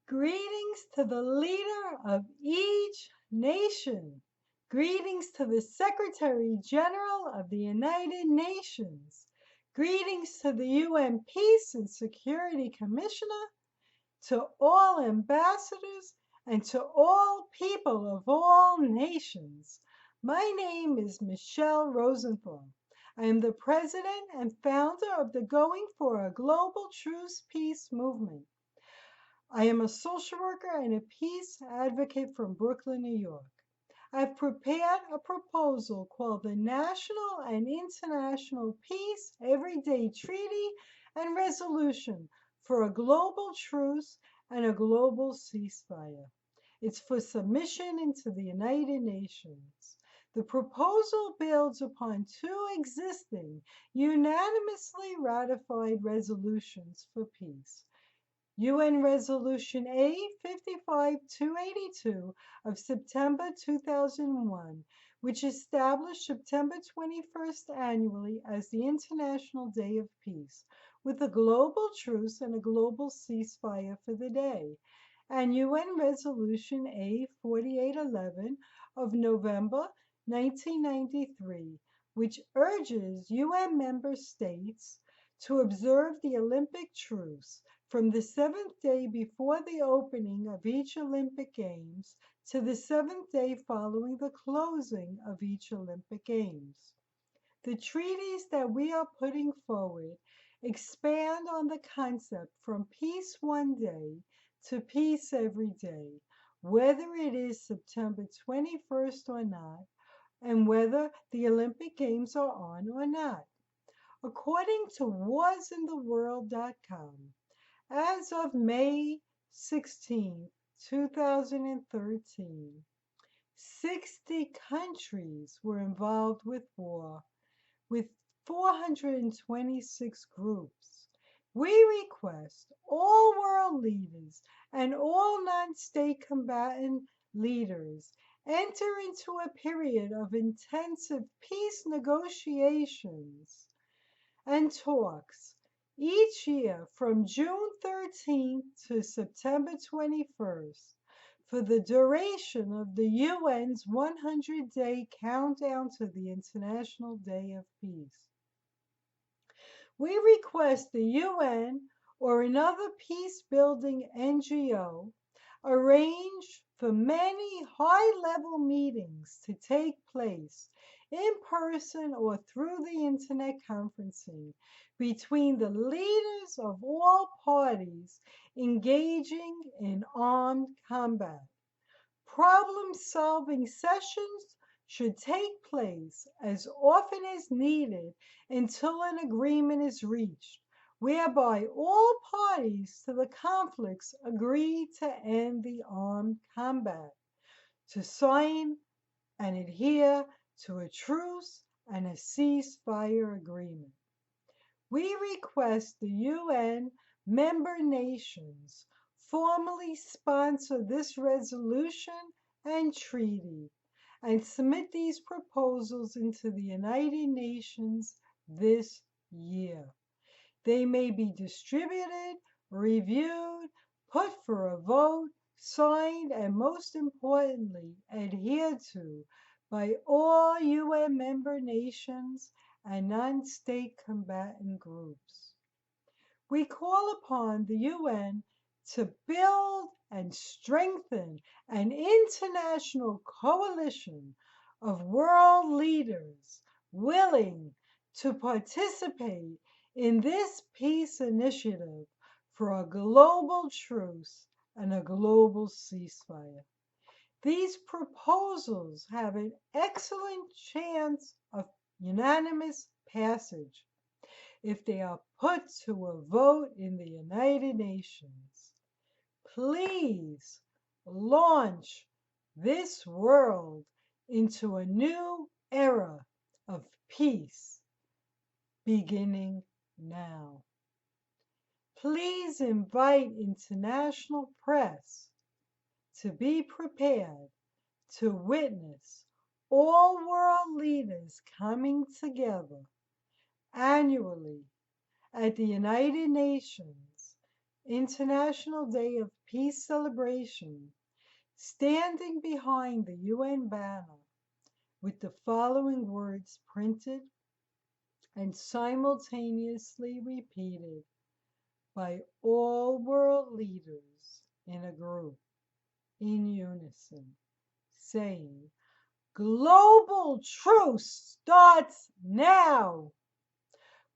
Greetings to the leader of each nation. Greetings to the Secretary General of the United Nations. Greetings to the UN Peace and Security Commissioner, to all ambassadors, and to all people of all nations. My name is Michelle Rosenthal. I am the president and founder of the Going for a Global Truce Peace movement. I am a social worker and a peace advocate from Brooklyn, New York. I've prepared a proposal called the National and International Peace Everyday Treaty and Resolution for a Global Truce and a Global Ceasefire. It's for submission into the United Nations. The proposal builds upon two existing, unanimously ratified resolutions for peace. UN Resolution A-55-282 of September 2001, which established September 21st annually as the International Day of Peace, with a global truce and a global ceasefire for the day, and UN Resolution A-4811 of November 1993, which urges UN member states to observe the Olympic truce from the seventh day before the opening of each Olympic Games to the seventh day following the closing of each Olympic Games. The treaties that we are putting forward expand on the concept from peace one day to peace every day, whether it is September 21st or not, and whether the Olympic Games are on or not. According to warsintheworld.com, as of May 16, 2013, 60 countries were involved with war, with 426 groups. We request all world leaders and all non-state combatant leaders enter into a period of intensive peace negotiations and talks each year from June 13th to September 21st for the duration of the UN's 100-day countdown to the International Day of Peace. We request the UN or another peace-building NGO arrange for many high-level meetings to take place in person or through the internet conferencing between the leaders of all parties engaging in armed combat. Problem-solving sessions should take place as often as needed until an agreement is reached, whereby all parties to the conflicts agree to end the armed combat, to sign and adhere to a truce and a ceasefire agreement. We request the UN member nations formally sponsor this resolution and treaty and submit these proposals into the United Nations this year. They may be distributed, reviewed, put for a vote, signed, and most importantly, adhered to by all UN member nations and non-state combatant groups. We call upon the UN to build and strengthen an international coalition of world leaders willing to participate in this peace initiative for a global truce and a global ceasefire. These proposals have an excellent chance of unanimous passage if they are put to a vote in the United Nations. Please launch this world into a new era of peace beginning now. Please invite international press to be prepared to witness all world leaders coming together annually at the United Nations International Day of Peace celebration, standing behind the UN banner with the following words printed and simultaneously repeated by all world leaders in a group in unison, saying, "Global truce starts now.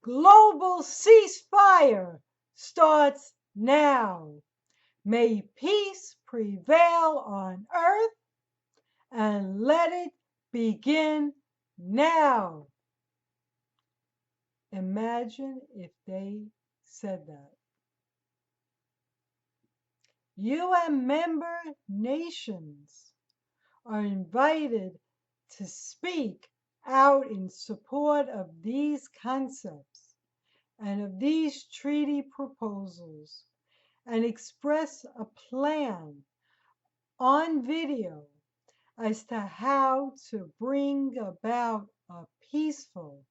Global ceasefire starts now. May peace prevail on earth and let it begin now." Imagine if they said that. UN member nations are invited to speak out in support of these concepts and of these treaty proposals and express a plan on video as to how to bring about a peaceful,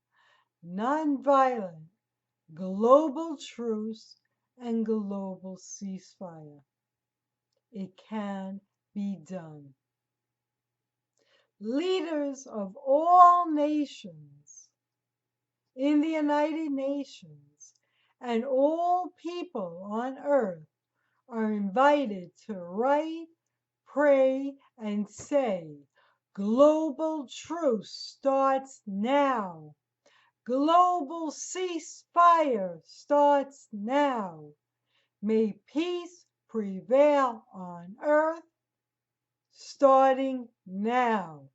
nonviolent global truce and global ceasefire. It can be done. Leaders of all nations in the United Nations and all people on earth are invited to write, pray, and say, "Global truce starts now. Global ceasefire starts now. May peace prevail on earth starting now."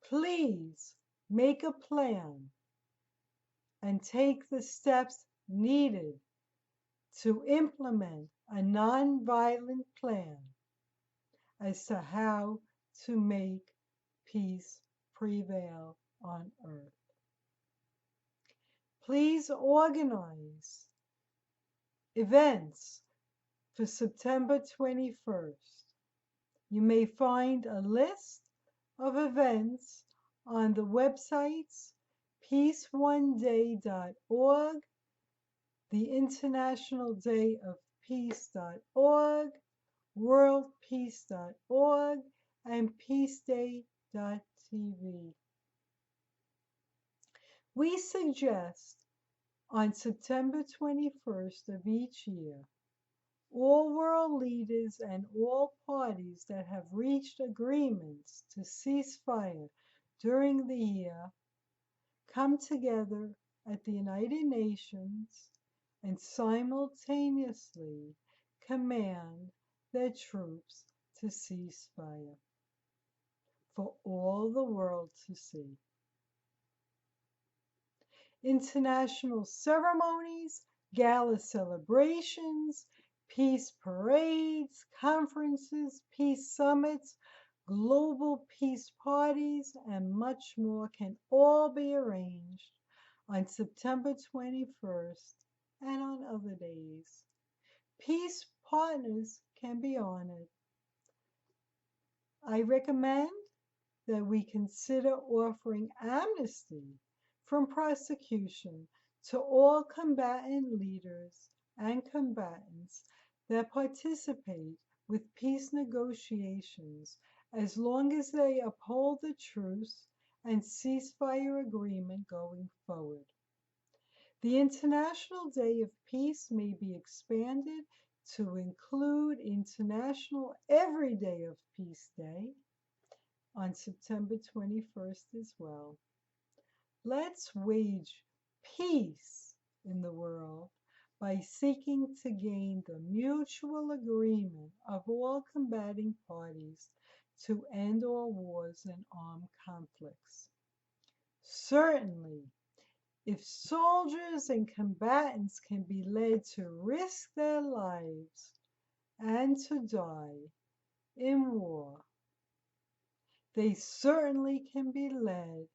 Please make a plan and take the steps needed to implement a nonviolent plan as to how to make peace prevail on earth. Please organize events for September 21st. You may find a list of events on the websites peaceoneday.org, the International Day of Peace.org, worldpeace.org, and peaceday.tv. We suggest on September 21st of each year, all world leaders and all parties that have reached agreements to cease fire during the year come together at the United Nations and simultaneously command their troops to cease fire for all the world to see. International ceremonies, gala celebrations, peace parades, conferences, peace summits, global peace parties, and much more can all be arranged on September 21st and on other days. Peace partners can be honored. I recommend that we consider offering amnesty from prosecution to all combatant leaders and combatants that participate with peace negotiations as long as they uphold the truce and ceasefire agreement going forward. The International Day of Peace may be expanded to include International Every Day of Peace Day on September 21st as well. Let's wage peace in the world by seeking to gain the mutual agreement of all combating parties to end all wars and armed conflicts. Certainly, if soldiers and combatants can be led to risk their lives and to die in war, they certainly can be led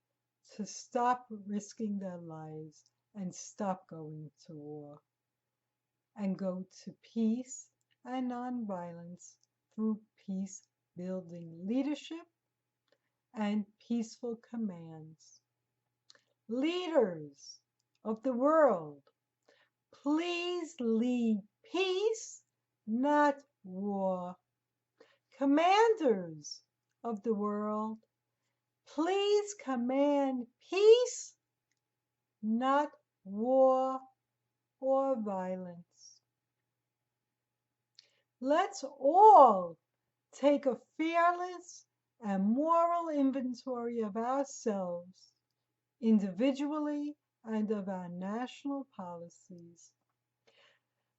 to stop risking their lives and stop going to war and go to peace and nonviolence through peace building leadership and peaceful commands. Leaders of the world, Please lead peace, not war. Commanders of the world, please command peace, not war or violence. Let's all take a fearless and moral inventory of ourselves, individually and of our national policies.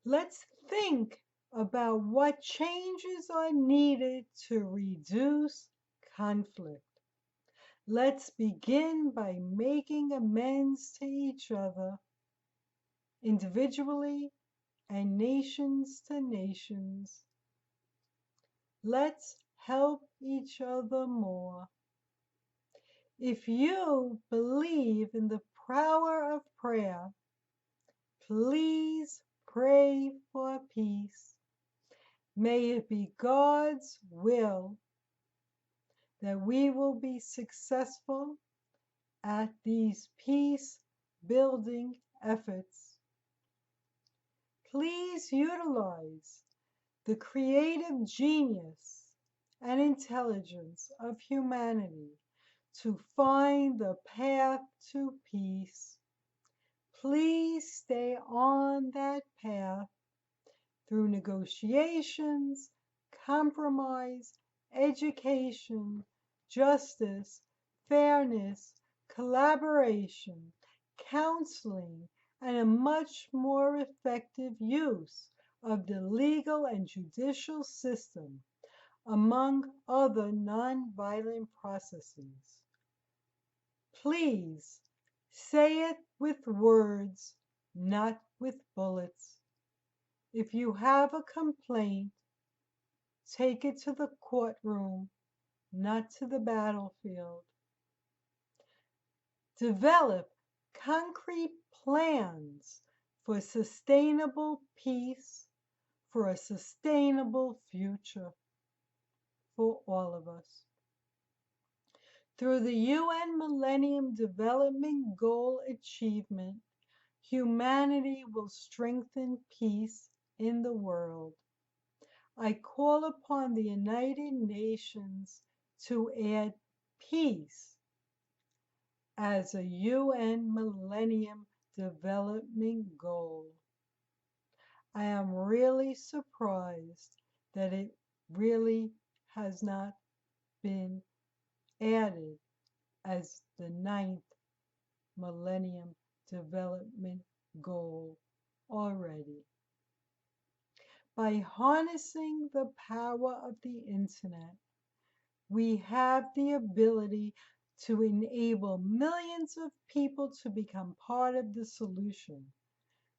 Let's think about what changes are needed to reduce conflict. Let's begin by making amends to each other, individually and nations to nations. Let's help each other more. If you believe in the power of prayer, please pray for peace. May it be God's will that we will be successful at these peace building efforts. Please utilize the creative genius and intelligence of humanity to find the path to peace. Please stay on that path through negotiations, compromise, education, justice, fairness, collaboration, counseling, and a much more effective use of the legal and judicial system, among other nonviolent processes. Please say it with words, not with bullets. If you have a complaint, take it to the courtroom, not to the battlefield. Develop concrete plans for sustainable peace, for a sustainable future for all of us. Through the UN Millennium Development Goal achievement, humanity will strengthen peace in the world. I call upon the United Nations to add peace as a UN Millennium Development Goal. I am really surprised that it really has not been added as the 9th Millennium Development Goal already. By harnessing the power of the internet, we have the ability to enable millions of people to become part of the solution.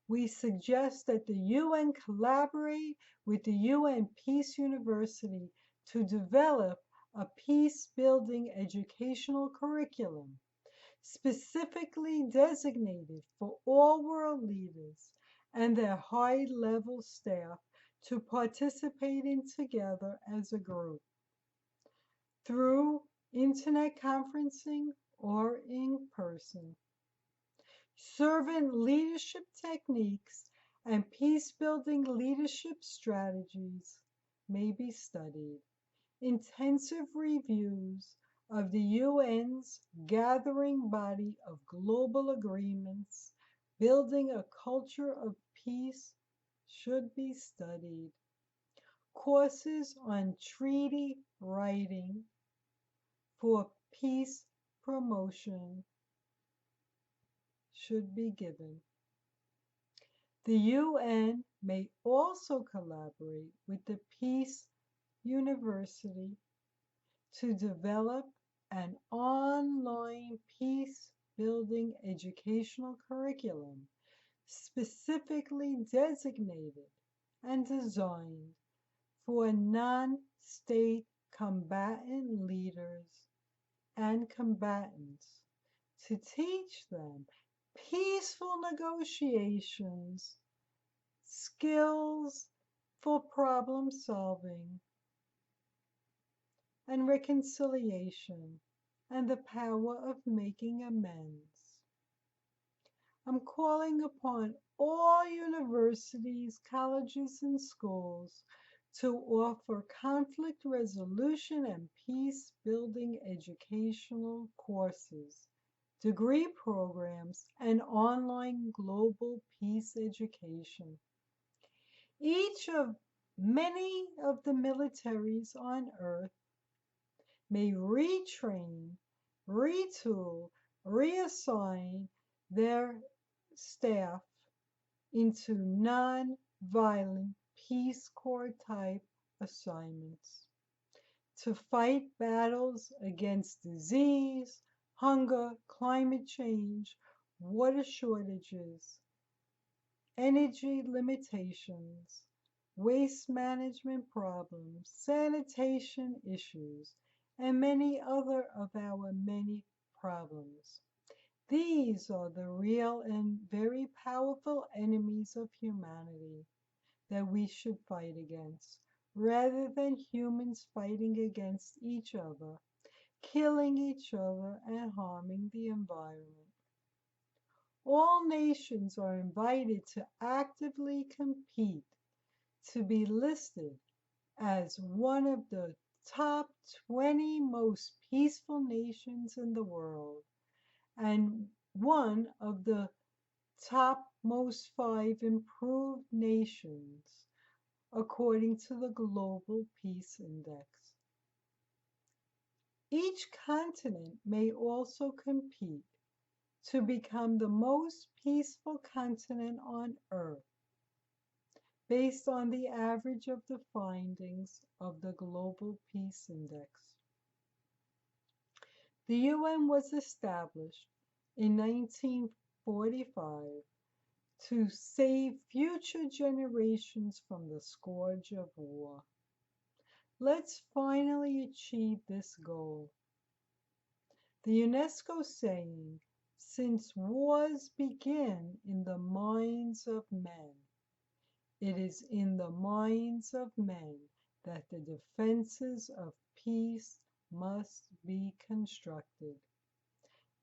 We suggest that the UN collaborate with the UN Peace University to develop a peace-building educational curriculum specifically designated for all world leaders and their high-level staff to participate in together as a group through internet conferencing or in person. Servant leadership techniques and peace-building leadership strategies may be studied. Intensive reviews of the UN's gathering body of global agreements, building a culture of peace, should be studied. Courses on treaty writing for peace promotion should be given. The UN may also collaborate with the Peace University to develop an online peace-building educational curriculum specifically designated and designed for non-state combatant leaders and combatants to teach them peaceful negotiations, skills for problem solving, and reconciliation, and the power of making amends. I'm calling upon all universities, colleges, and schools to offer conflict resolution and peace building educational courses, degree programs, and online global peace education. Each of many of the militaries on Earth may retrain, retool, reassign their staff into non-violent Peace Corps type assignments to fight battles against disease, hunger, climate change, water shortages, energy limitations, waste management problems, sanitation issues, and many other of our many problems. These are the real and very powerful enemies of humanity that we should fight against, rather than humans fighting against each other, killing each other, and harming the environment. All nations are invited to actively compete to be listed as one of the top 20 most peaceful nations in the world and one of the top most 5 improved nations according to the Global Peace Index. Each continent may also compete to become the most peaceful continent on Earth based on the average of the findings of the Global Peace Index. The UN was established in 1945 to save future generations from the scourge of war. Let's finally achieve this goal. The UNESCO saying, "Since wars begin in the minds of men, it is in the minds of men that the defenses of peace must be constructed."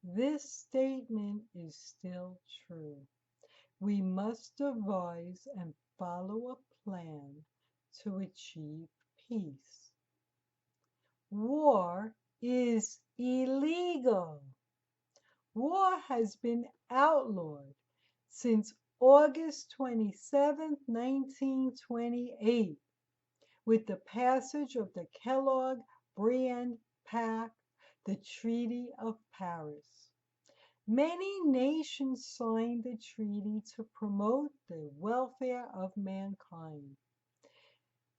This statement is still true. We must devise and follow a plan to achieve peace. War is illegal. War has been outlawed since August 27, 1928, with the passage of the Kellogg-Briand Pact, the Treaty of Paris. Many nations signed the treaty to promote the welfare of mankind.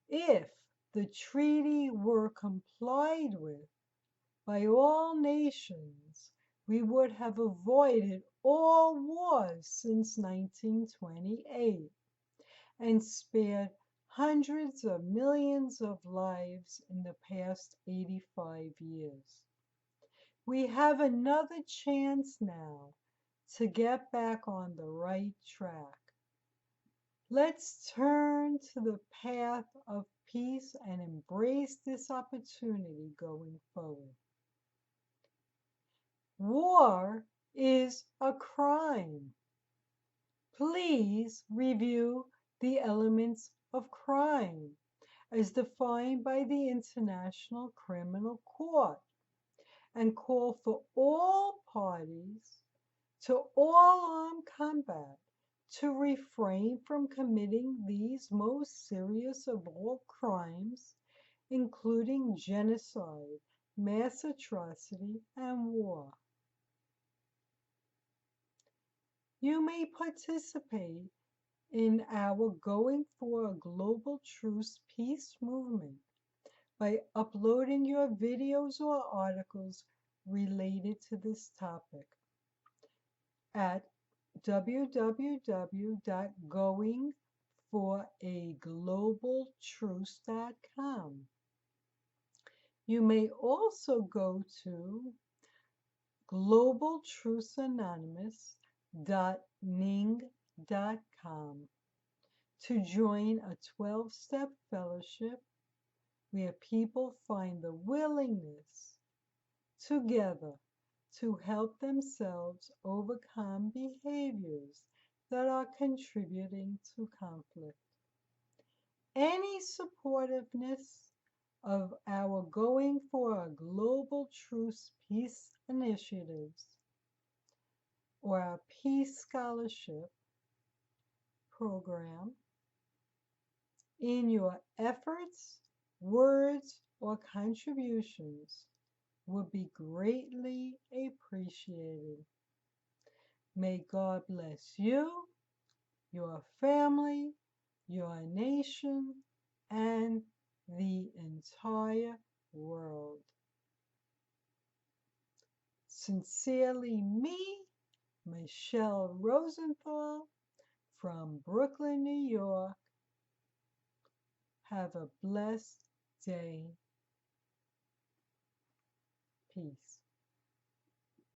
If the treaty were complied with by all nations, we would have avoided all wars since 1928 and spared hundreds of millions of lives in the past 85 years. We have another chance now to get back on the right track. Let's turn to the path of peace and embrace this opportunity going forward. War is a crime. Please review the elements of crime as defined by the International Criminal Court and call for all parties to all armed combat to refrain from committing these most serious of all crimes, including genocide, mass atrocity, and war. You may participate in our Going for a Global Truce Peace movement by uploading your videos or articles related to this topic at www.goingforaglobaltruce.com. You may also go to globaltruceanonymous.ning.com to join a 12-step fellowship where people find the willingness together to help themselves overcome behaviors that are contributing to conflict. Any supportiveness of our Going for a Global Truce Peace initiatives or our Peace Scholarship program in your efforts, words, or contributions would be greatly appreciated. May God bless you, your family, your nation, and the entire world. Sincerely, me, Michelle Rosenthal from Brooklyn, New York. Have a blessed day. Peace.